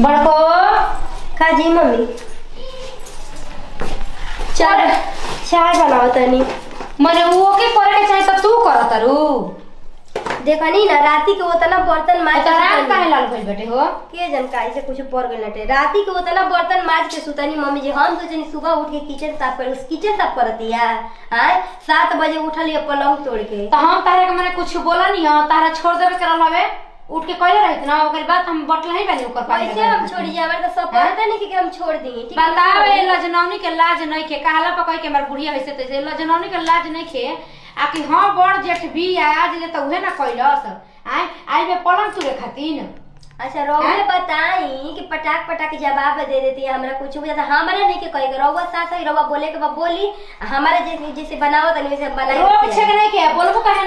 बड़को का जी मम्मी चाय चाय बनाओ तनी। मने वो के करे के चाहे तो तू करत रू। देखनी ना राती के उतना बर्तन माज तो रात काहे लाल भइल बेटे हो के जनकाई से कुछ पड़ गइल नटे। राती के उतना बर्तन माज के सुतनी मम्मी जी। हम सोचनी सुबह उठ के किचन साफ कर उस किचन साफ करतिया हां 7 बजे उठली पलंग तोड़ के। तो हम तारे के मने कुछ बोला नहीं हो तारा छोड़ देबे करल हवे उठ के कहले रहित ना ओकर बाद हम बटल ही बनी ओकर पानी कैसे हम छोड़ी जावे तो सब पता नहीं कि हम छोड़ दी। ठीक बतावे लजनौनी के लाज नहीं के कहला पकई के हमर बुढ़िया होइसे तैसे लजनौनी के लाज नहीं खे आकि हां बड़ जेठ भी आज ले तो उहे ना कइलस आई में पलंग तुरे खातिन। अच्छा रोवे बताई कि पटाक पटाक जवाब दे देती है हमरा कुछ भी हमरा नहीं के कहेगा रोवा साथ ही रोवा बोले के बोली हमारे जैसे बनाओ तनी वैसे बनाई रो पीछे के नहीं के बोलबो काहे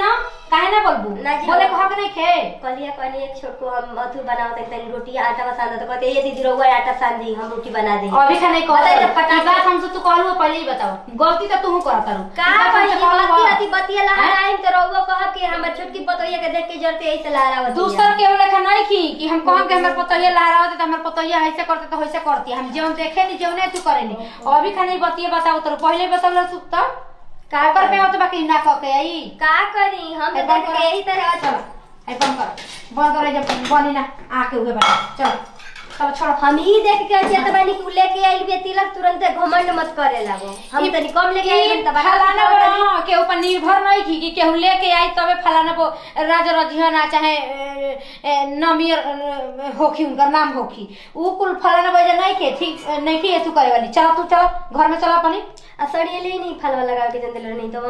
ना बोलबू बोले को हक नहीं खे कलिया कनी एक छोट को हम अथु बनाओ तनी रोटी आटा सान तो कहते ये दीदी रोवा आटा सान दी हम रोटी बना दे। अभी का नहीं कहता पटाक बात हमसे तू कहलू पहले ही बताओ गलती तो तू करत रू का पहले गलती आती बतिया लहराई तो रोवा कह के हमर छोटकी पतोइया के देख के जरते ऐसे लहरावत दूसर के लेखा नहीं की कि हम कहम के हमर पतोइया लहरावत त हमर पतोइया ऐसे करते तो वैसे करती हम जेवन देखे नहीं जेवने तू करे नहीं अभी का नहीं बतिया बताओ तो पहले बतावला तू त का कर पे हो तो बाकी ना कह के आई का करी हम तो देख के यही तरह चल आई बंद कर जब बनी ना आके उहे बता चल चल छोड़ हम ही देख के अजिया त बानी कि लेके आइल बे तिलक तुरंत घमंड मत करे लागो हम तनी कम लेके आइल त फलाना बना के ऊपर निर्भर नहीं की कि केहू लेके आई तबे फलाना वो राज रजिहना चाहे नमियर होखी उनका नाम होखी ऊ कुल फलाना वजह नहीं के ठीक नहीं की तू करे वाली चल तू चल घर में चल अपनी असड़िए ले नहीं फलवा लगा के जंदल नहीं तो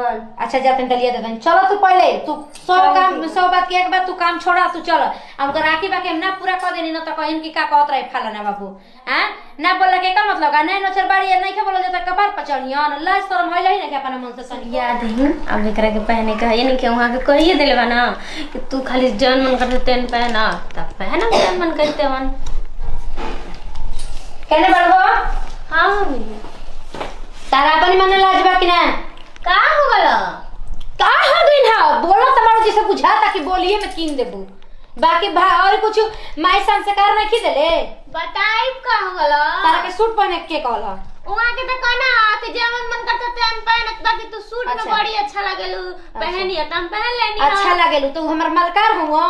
अच्छा जाते दलिया दे चलो तू पहले तू सब बात के एक बात तू काम छोड़ा तू चल हम राखी बाकी हम ना पूरा कर देनी ना तो कहिन की का कहत रहे फलाना बाबू हां ना बोला के का मतलब का नहीं नचर बाड़ी नहीं के बोला जाता कपार पचड़िया ना लाज शर्म होइला ही ना के अपन मन से सन याद है अब एकरा के पहने का ये नहीं के वहां के कहिए देले बा ना कि तू खाली जन मन करते तेन पहना तब पहना जन मन करते वन कहने बड़बो हां मम्मी तारा अपन मन लाजबा कि ना का हो गला का हो गइल ह बोलो तुम्हारा जैसे बुझाता कि बोलिए में कीन देबू बाकी और कुछ माई संस्कार नहीं देले बताई का हो गला तारा के सूट पहने के कहल ह वहां के त कहना कि जेवन मन करता तेन पहनत बाकी तू सूट में बड़ी अच्छा लागेलू पहनिया त हम पहन लेनी अच्छा लागेलू तो हमर मलकार हुआ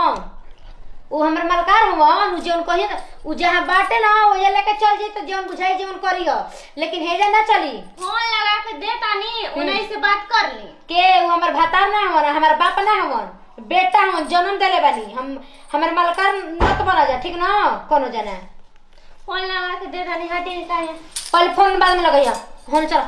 उ हमर मलकार हुआ नु जोन कहिए उ जहां बाटे ना ओ ये लेके चल जाई तो जोन बुझाई जीवन करियो लेकिन हेजा ना चली फोन लगा के देतानी उन्हीं से बात कर ली के उ हमर भातार ना हमर हमर बाप ना हमर बेटा हम जन्म देले बानी हम हमर मलकार मत बना जा ठीक ना कोनो जना फोन लगा के देतानी हटी काहे पहले फोन बाद में लगैया होन चल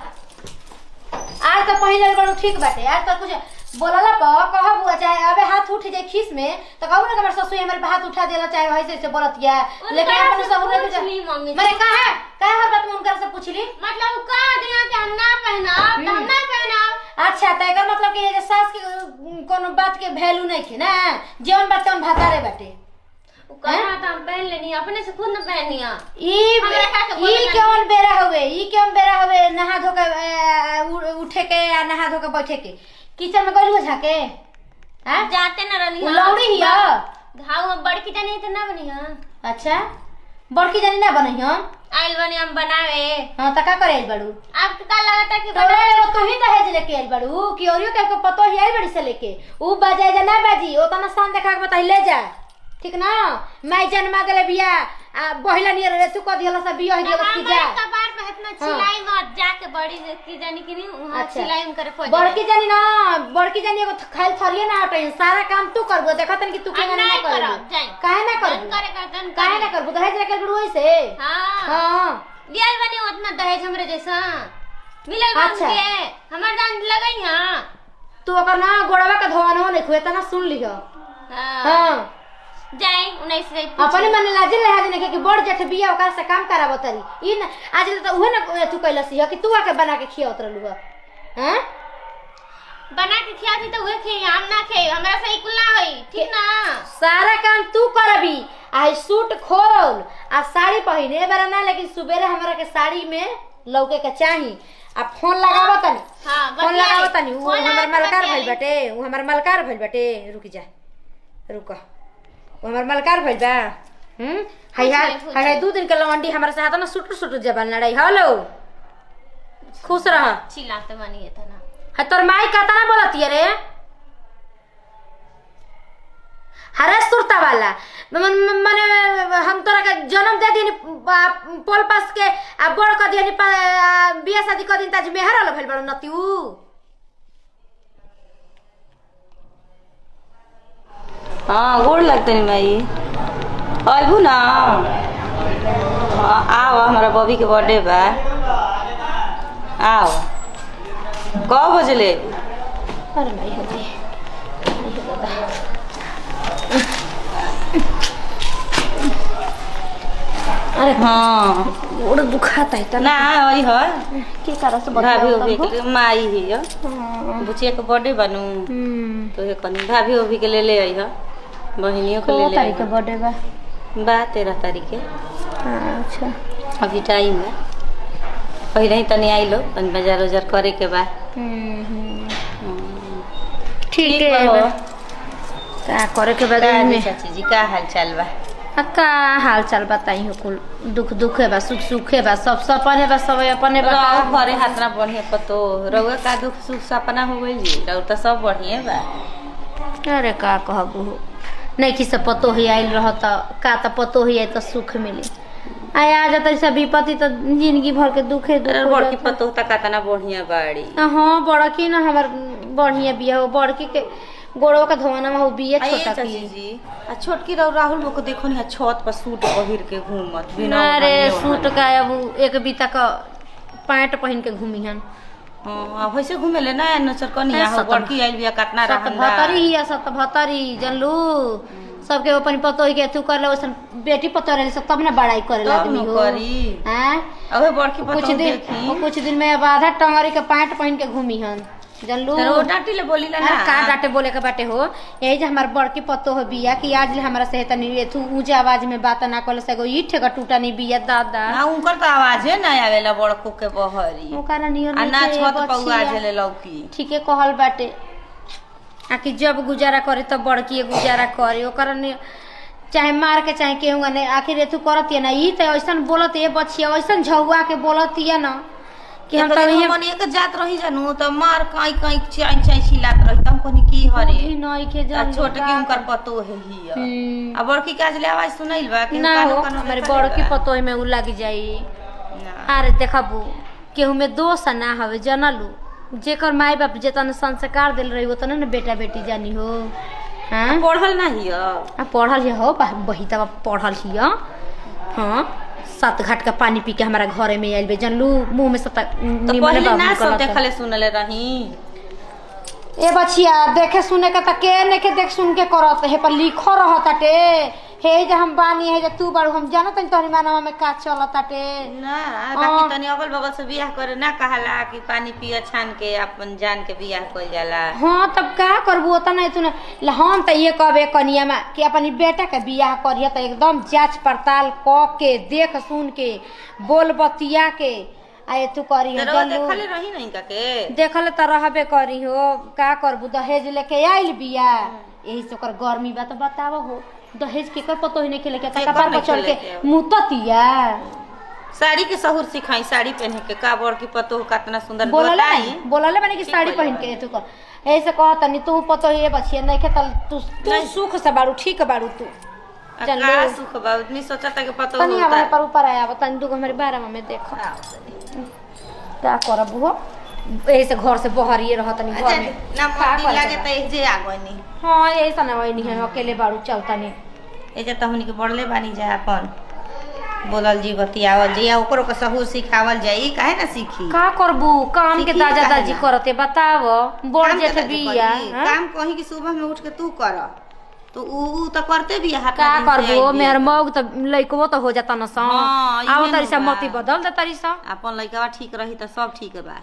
आज तो पहिले बड़ो ठीक बाटे आज तो कुछ बोलला कह बुआ चाहे अबे हाथ उठ जाए खीस में तो कहू ना हमर ससुर हमर हाथ उठा देला चाहे वैसे से बोलतिया लेकिन अपन सब मैंने कहा हर बात में उनकर से पूछली मतलब का दिया के हम ना पहना हम ना पहना अच्छा त एकर मतलब कि ये सास के कोनो बात के वैल्यू नहीं है ना जीवन बात हम भातारे बाटे कहा था हम पहन लेनी अपने से खुद न पहनिया ई केवन बेरा हुए नहा धो के उठे के या नहा धो के बैठे के किचन में गइल जाके हां जाते न रहली लौड़ी हिया घाव हम बड़की जानी त ना बनी हां अच्छा बड़की जानी ना बनी हम आइल बनी हम बनावे हां त का करे आइल बड़ू आप का लगता कि बनावे तू ही दहेज लेके आइल बड़ू कि औरियो के पतो ही आइल बड़ी से लेके उ बजाय जा ना बाजी ओ तना स्थान देखा के बताई ले जा ठीक ना मैं जन्मा देले बिया बहिला नियर रे तू क दिहला सब बिया दिहला की जा कपार पे इतना सिलाई मत जाके बड़ी की जानी कि नहीं वहां सिलाई में करे पड़ बड़की जानी एगो खाइल थरिए ना हटे सारा काम तू करबो देखत कि तू केना ना करब काहे ना करब काहे ना करबो दहेज लेके बड़ू ऐसे हां दियल बनी उतना दहेज हमरे जैसा मिलल अच्छा हमर जान लगई हां तू ओकर ना गोड़वा का धोवानो नहीं खुए तना सुन लियो हां जाए 19 से अपने मन लाज रहा जने कि बड़ जेठ बिया ओकर से काम कराबो तरी इ आज तो उहे ना तू कैलसी कि तू आके बना के खिया उतरलु हैं बना के खियाती तो उहे खे हम ना खे हमरा से इकुल ना होई ठीक ना सारा काम तू करबी आई सूट खोल आ साड़ी पहिने बरा ना लेकिन सुबेरे हमरा के साड़ी में लौके के चाही आ फोन लगावो तनी हां फोन लगावो तनी उ हमर मलकार भइल बाटे उ हमर मलकार भइल बाटे रुक जा रुक उ हमर मलकार भइल बा हाय हाय हाय 2 दिन के लवंडी हमरा से हाथ ना सुट जबान लड़ाई हेलो खुश रह चिल्लाते मानिए था ना है तोर माई कहता ना बोलती रे हरे सुरता वाला माने हम तोरा के जन्म दे दिनी पोल पास के आ बड़ क दिनी बियाह शादी क दिन ताज मेहर वाला भेल बड़ नतिउ हाँ गोड़ लगते नहीं भाई अबू ना आओ हमारा बॉबी के बर्थडे बा आओ कब बजले अरे भाई हो गई अरे हाँ गोड़ दुखाता है ना वही है के कारण से भाभी होभी के माई ही है बुचिया के बर्थडे बनू तो ये कनी भाभी होभी के ले ले आई है बहनियों के ले ले तारीख के बर्थडे बा 13 तारीख के अच्छा अभी टाइम है पहले ही तनी आई लो तनी बाजार उजार करे के बा ठीक है का करे के बाद में चाची जी का हाल चाल बा का हाल चाल बताई हो कुल दुख है बा सुख है बा सब सपने बा सब अपने बा रहो घरे हाथना बढ़िया पतो रउआ का दुख सुख सपना हो गइल जी रउ त सब बढ़िया बा अरे का कहबू नहीं कि सब पतो ही आइल रहत का त पतो ही आई त सुख मिले आ जाता सब विपत्ति तो जिंदगी भर के दुख है बड़की पतो त कातना बढ़िया बाड़ी हाँ बड़की ना हमार बढ़िया बिया हो बड़की के गोड़वा का धोना में हो बिया छोटा की जी आ छोटकी राहुल को देखो नहीं छत पर सूट पहिर के घूमत बिना अरे सूट का अब एक बीता का पैंट पहन के घूमी हन हां वैसे घूमे ले ना नचर कनिया हो बड़की आइल बिया काटना रहन भतरी ही 77 जनलू सबके अपन पतो ही के तू कर ले वैसन बेटी पतो रहे सब तब ना बड़ाई करे आदमी हो हैं अबे बड़की पतो देखी कुछ दिन में अब आधा टंगरी के पैंट पहन के घूमी हन जनलू वो डांटी ले बोली ना का डांटे बोले के बाटे हो यही जे हमार बड़की पतो हो बिया कि आज ले हमरा से तनी तू ऊंचे आवाज में बात ना करले से ईठ का टूटा नहीं बिया दादा ना उनकर तो आवाज है ना आवेला बड़को के बहरी ओकरा नियर आ ना छत पर आवाज ले लौकी ठीके कहल बाटे आकि जब गुजारा करे तब बड़की गुजारा करे ओकरा चाहे मार के चाहे केहू ने आखिर तू करतिया ना ई त ऐसन बोलत ए बचिया ऐसन झौआ के बोलतिया ना कि हम तो ये मने एक जात रही जानू तो मार काई काई चाई चाई छिलात रही तम कोनी की हरे नई के जान छोट की उनकर पतो है ही आ बड़की काज ले आवाज सुनैल बा कि ना हो हमरे बड़की पतो में उ लाग जाई अरे देखबू केहू में दोष ना हवे जनलू जेकर माई बाप जेतन संस्कार देल रही वो तने न बेटा बेटी जानी हो हां पढ़ल ना हिय आ पढ़ल हिय हो बही तब पढ़ल हिय हां 7 घाट का पानी पी के हमारा घरे में आइल बे जनलू मुंह में सब तो पहले ना सब देखले सुनले रही ए बचिया देखे सुने का त के ने के देख सुन के करत है पर लिखो रहताटे हे जे हम बानी है जे तू बारू हम जानत नहीं तोहरी मानवा में का चलताटे ना बाकी तनी अगल बगल से बियाह करे ना कहला कि पानी पिया छान के अपन जान के बियाह कइल जाला हां तब का करबू त नहीं तू हम त ये कहबे कनिया में कि अपन बेटा के बियाह करिया त एकदम जांच पड़ताल क के देख सुन के बोल बतिया के आए तू करी हो देखले रही नहीं का के देखले त रहबे करी हो का करबू दहेज लेके आइल बिया यही से ओकर गर्मी बा त बताव हो दहेज के कर पतो ही नहीं खेले के कपार पर चढ़ के मुततिया साड़ी के सहूर सिखाई साड़ी पहने के का बड़ की पतो कितना सुंदर बोलले माने कि साड़ी पहन के तू कर ऐसे कहत नहीं तू पतो ये बचिया नहीं के तल तू सुख से बारू ठीक बारू तू चल का सुख बा आदमी सोचता के पतो तनी हमारे पर ऊपर आया तनी दुगो हमारे बारे में देखो का करब हो ऐसे घर से बहरिए रहत नहीं घर में ना मंदिर लागे त एक जे आगनी हां ऐसा ना वही नहीं है अकेले बारू चलता नहीं ए जे त हमनी के बड़ले बानी जा अपन बोलल जी बतियावल जी ओकरो के सहूर सिखावल जाई काहे ना सीखी का करबू काम के दादा दादी करते बताव बड़ जेठ बिया काम कहीं की सुबह में उठ के तू कर तो ऊ त करते भी हाथ का करबो मेहर मौग त लइकवो त हो जाता न स आव तरी से मती बदल दे तरी स अपन लइकवा ठीक रही त सब ठीक बा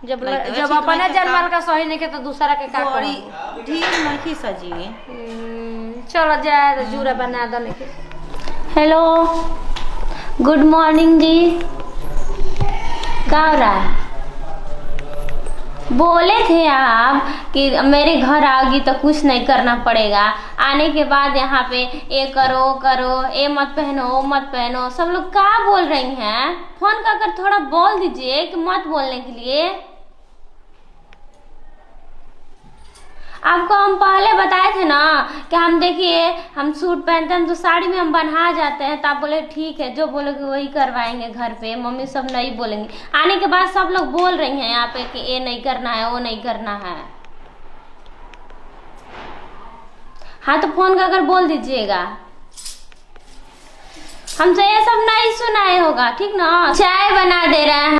जब अपने जनमाल का सही नहीं के तो दूसरा के का करी ढील नहीं सजी चलो जाए जूरा बना दो लेके हेलो गुड मॉर्निंग जी का हो रहा है बोले थे आप कि मेरे घर आओगी तो कुछ नहीं करना पड़ेगा, आने के बाद यहाँ पे ये करो करो, ये मत पहनो वो मत पहनो, सब लोग क्या बोल रही हैं? फोन कर थोड़ा बोल दीजिए कि मत बोलने के लिए। आपको हम पहले बताए थे ना कि हम देखिए हम सूट पहनते हैं तो साड़ी में हम बन्हा जाते हैं, तो आप बोले ठीक है जो बोलोगे वही करवाएंगे घर पे, मम्मी सब नहीं बोलेंगे। आने के बाद सब लोग बोल रही हैं यहाँ पे कि ये नहीं करना है वो नहीं करना है। हाँ तो फोन कर बोल दीजिएगा, हमसे ये सब नहीं सुनाए होगा, ठीक ना। चाय बना दे रहे हैं।